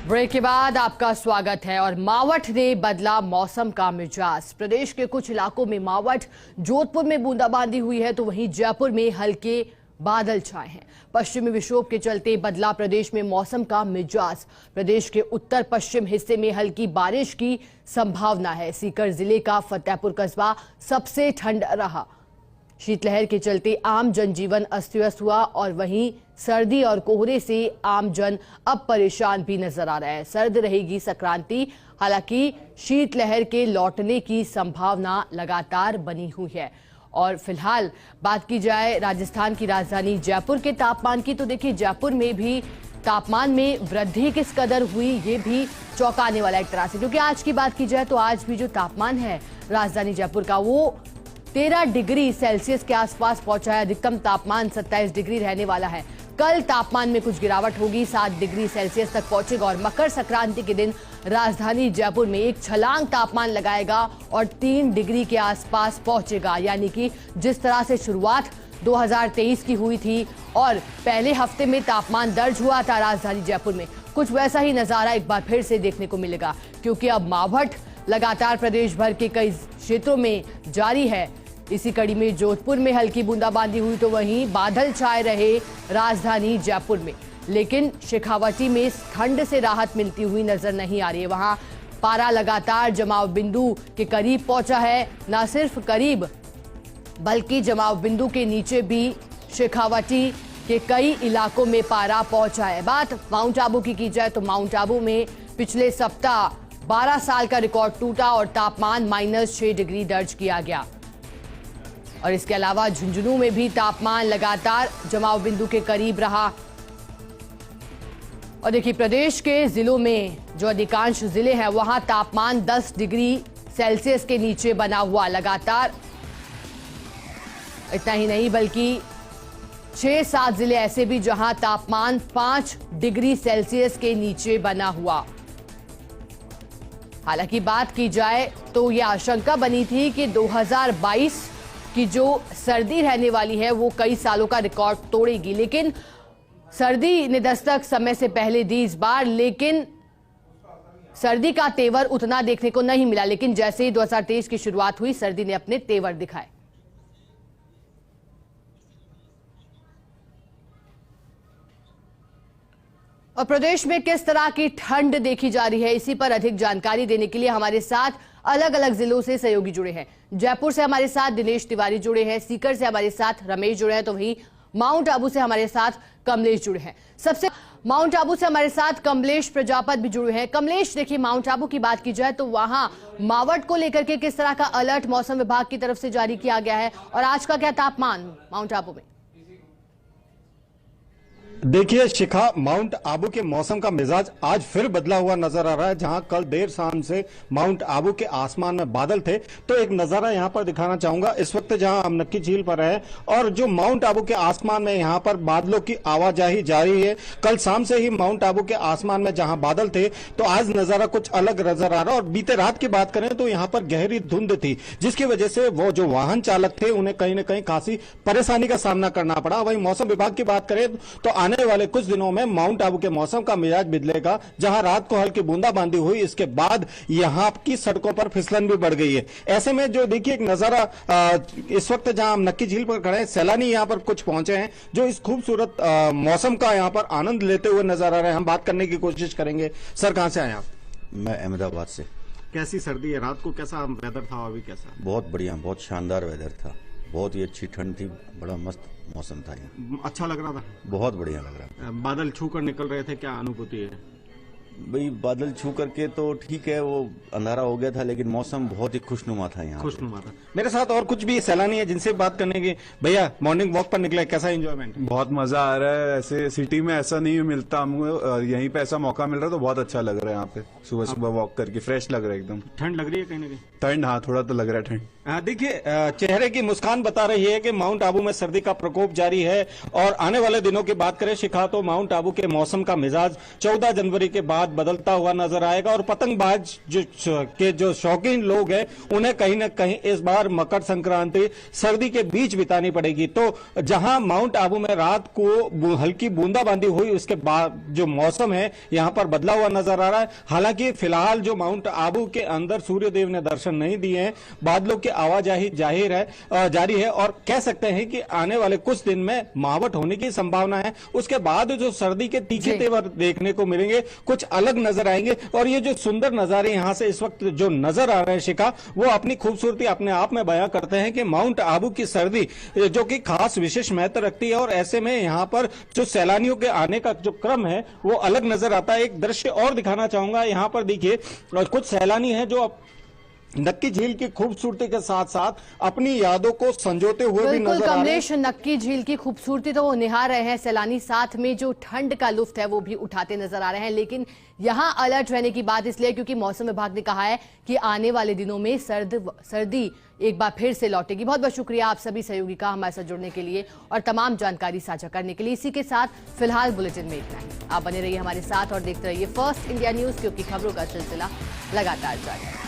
Break के बाद आपका स्वागत है। और मावठ ने बदला मौसम का मिजाज। प्रदेश के कुछ इलाकों में मावठ, जोधपुर में बूंदाबांदी हुई है तो वहीं जयपुर में हल्के बादल छाए हैं। पश्चिमी विक्षोभ के चलते बदला प्रदेश में मौसम का मिजाज। प्रदेश के उत्तर पश्चिम हिस्से में हल्की बारिश की संभावना है। सीकर जिले का फतेहपुर कस्बा सबसे ठंड रहा। शीतलहर के चलते आम जनजीवन अस्त व्यस्त हुआ और वहीं सर्दी और कोहरे से आम जन अब परेशान भी नजर आ रहा है। सर्द रहेगी संक्रांति, हालांकि शीतलहर के लौटने की संभावना लगातार बनी हुई है। और फिलहाल बात की जाए राजस्थान की राजधानी जयपुर के तापमान की, तो देखिए जयपुर में भी तापमान में वृद्धि किस कदर हुई ये भी चौंकाने वाला एक तरह से, क्योंकि आज की बात की जाए तो आज भी जो तापमान है राजधानी जयपुर का वो 13 डिग्री सेल्सियस के आसपास पहुंचा है। अधिकतम तापमान 27 डिग्री रहने वाला है। कल तापमान में कुछ गिरावट होगी, 7 डिग्री सेल्सियस तक पहुंचेगा और मकर संक्रांति के दिन राजधानी जयपुर में एक छलांग तापमान लगाएगा और 3 डिग्री के आसपास पहुंचेगा। यानी कि जिस तरह से शुरुआत 2023 की हुई थी और पहले हफ्ते में तापमान दर्ज हुआ था राजधानी जयपुर में, कुछ वैसा ही नजारा एक बार फिर से देखने को मिलेगा, क्योंकि अब मावठ लगातार प्रदेश भर के कई क्षेत्रों में जारी है। इसी कड़ी में जोधपुर में हल्की बूंदाबांदी हुई तो वहीं बादल छाए रहे राजधानी जयपुर में, लेकिन शेखावाटी में ठंड से राहत मिलती हुई नजर नहीं आ रही है। वहां पारा लगातार जमाव बिंदु के करीब पहुंचा है। न सिर्फ करीब बल्कि जमाव बिंदु के नीचे भी शेखावाटी के कई इलाकों में पारा पहुंचा है। बात माउंट आबू की जाए तो माउंट आबू में पिछले सप्ताह 12 साल का रिकॉर्ड टूटा और तापमान -6 डिग्री दर्ज किया गया। और इसके अलावा झुंझुनू में भी तापमान लगातार जमाव बिंदु के करीब रहा। और देखिए प्रदेश के जिलों में जो अधिकांश जिले हैं वहां तापमान 10 डिग्री सेल्सियस के नीचे बना हुआ लगातार। इतना ही नहीं बल्कि 6-7 जिले ऐसे भी जहां तापमान 5 डिग्री सेल्सियस के नीचे बना हुआ। हालांकि बात की जाए तो यह आशंका बनी थी कि 2022 की जो सर्दी रहने वाली है वो कई सालों का रिकॉर्ड तोड़ेगी, लेकिन सर्दी ने दस्तक समय से पहले दी इस बार, लेकिन सर्दी का तेवर उतना देखने को नहीं मिला। लेकिन जैसे ही 2023 की शुरुआत हुई सर्दी ने अपने तेवर दिखाए। और प्रदेश में किस तरह की ठंड देखी जा रही है, इसी पर अधिक जानकारी देने के लिए हमारे साथ अलग अलग जिलों से सहयोगी जुड़े हैं। जयपुर से हमारे साथ दिनेश तिवारी जुड़े हैं, सीकर से हमारे साथ रमेश जुड़े हैं, तो वहीं माउंट आबू से हमारे साथ कमलेश जुड़े हैं। सबसे माउंट आबू से हमारे साथ कमलेश प्रजापत भी जुड़े हैं। कमलेश, देखिए माउंट आबू की बात की जाए तो वहां मावठ को लेकर के किस तरह का अलर्ट मौसम विभाग की तरफ से जारी किया गया है और आज का क्या तापमान माउंट आबू में? देखिए शिखा, माउंट आबू के मौसम का मिजाज आज फिर बदला हुआ नजर आ रहा है। जहां कल देर शाम से माउंट आबू के आसमान में बादल थे, तो एक नजारा यहां पर दिखाना चाहूंगा। इस वक्त जहां हम नक्की झील पर है और जो माउंट आबू के आसमान में यहां पर बादलों की आवाजाही जारी है। कल शाम से ही माउंट आबू के आसमान में जहां बादल थे तो आज नजारा कुछ अलग नजर आ रहा है। और बीते रात की बात करें तो यहाँ पर गहरी धुंध थी, जिसकी वजह से वो जो वाहन चालक थे उन्हें कहीं न कहीं खासी परेशानी का सामना करना पड़ा। वहीं मौसम विभाग की बात करें तो आने वाले कुछ दिनों में माउंट आबू के मौसम का मिजाज बदलेगा। जहां रात को हल्की बूंदाबांदी हुई, इसके बाद यहां की सड़कों पर फिसलन भी बढ़ गई है। ऐसे में जो देखिए एक नजारा इस वक्त जहां हम नक्की झील पर खड़े हैं, सैलानी यहां पर कुछ पहुंचे हैं जो इस खूबसूरत मौसम का यहां पर आनंद लेते हुए नजर आ रहे हैं। हम बात करने की कोशिश करेंगे। सर, कहां से आए आप? मैं अहमदाबाद से। कैसी सर्दी है? रात को कैसा वेदर था, अभी कैसा? बहुत बढ़िया, बहुत शानदार वेदर था, बहुत ही अच्छी ठंड थी, बड़ा मस्त मौसम था यहाँ। अच्छा लग रहा था? बहुत बढ़िया लग रहा था। बादल छू कर निकल रहे थे, क्या अनुभूति है? भाई बादल छू करके तो ठीक है, वो अंधारा हो गया था, लेकिन मौसम बहुत ही खुशनुमा था यहाँ। खुशनुमा था। मेरे साथ और कुछ भी सैलानी है जिनसे बात करने की। भैया, मॉर्निंग वॉक पर निकले, कैसा एंजॉयमेंट? बहुत मजा आ रहा है। ऐसे सिटी में ऐसा नहीं मिलता हमको, यहीं पे ऐसा मौका मिल रहा है तो बहुत अच्छा लग रहा है। यहाँ पे सुबह सुबह वॉक करके फ्रेश लग रहा है एकदम। ठंड लग रही है कहीं ना कहीं? ठंड, हाँ थोड़ा तो लग रहा है ठंड। देखिए चेहरे की मुस्कान बता रही है कि माउंट आबू में सर्दी का प्रकोप जारी है। और आने वाले दिनों की बात करें शिखा, तो माउंट आबू के मौसम का मिजाज 14 जनवरी के बाद आज बदलता हुआ नजर आएगा और पतंगबाज जो शौकीन लोग हैं उन्हें कहीं ना कहीं इस बार मकर संक्रांति सर्दी के बीच बितानी पड़ेगी। तो जहां माउंट आबू में रात को हल्की बूंदाबांदी हुई, उसके बाद जो मौसम है यहां पर बदला हुआ नजर आ रहा है। हालांकि फिलहाल जो माउंट आबू के अंदर सूर्यदेव ने दर्शन नहीं दिए हैं, बादलों की आवाजाही जारी है और कह सकते हैं कि आने वाले कुछ दिन में मावठ होने की संभावना है। उसके बाद जो सर्दी के तीखे तेवर देखने को मिलेंगे, कुछ अलग नजर आएंगे। और ये जो सुंदर नजारे यहां से इस वक्त जो नजर आ रहे हैं शिखा, वो अपनी खूबसूरती अपने आप में बयां करते हैं कि माउंट आबू की सर्दी जो कि खास विशेष महत्व रखती है और ऐसे में यहां पर जो सैलानियों के आने का जो क्रम है वो अलग नजर आता है। एक दृश्य और दिखाना चाहूंगा, यहां पर देखिए कुछ सैलानी हैं जो नक्की झील की खूबसूरती के साथ साथ अपनी यादों को संजोते हुए भी बिल्कुल नजर आ रहे हैं। कमलेश, नक्की झील की खूबसूरती तो वो निहार रहे हैं सैलानी, साथ में जो ठंड का लुत्फ है वो भी उठाते नजर आ रहे हैं। लेकिन यहां अलर्ट रहने की बात इसलिए क्योंकि मौसम विभाग ने कहा है कि आने वाले दिनों में सर्दी एक बार फिर से लौटेगी। बहुत बहुत शुक्रिया आप सभी सहयोगी का हमारे साथ जुड़ने के लिए और तमाम जानकारी साझा करने के लिए। इसी के साथ फिलहाल बुलेटिन में इतना ही। आप बने रहिए हमारे साथ और देखते रहिए फर्स्ट इंडिया न्यूज, क्योंकि खबरों का सिलसिला लगातार जारी है।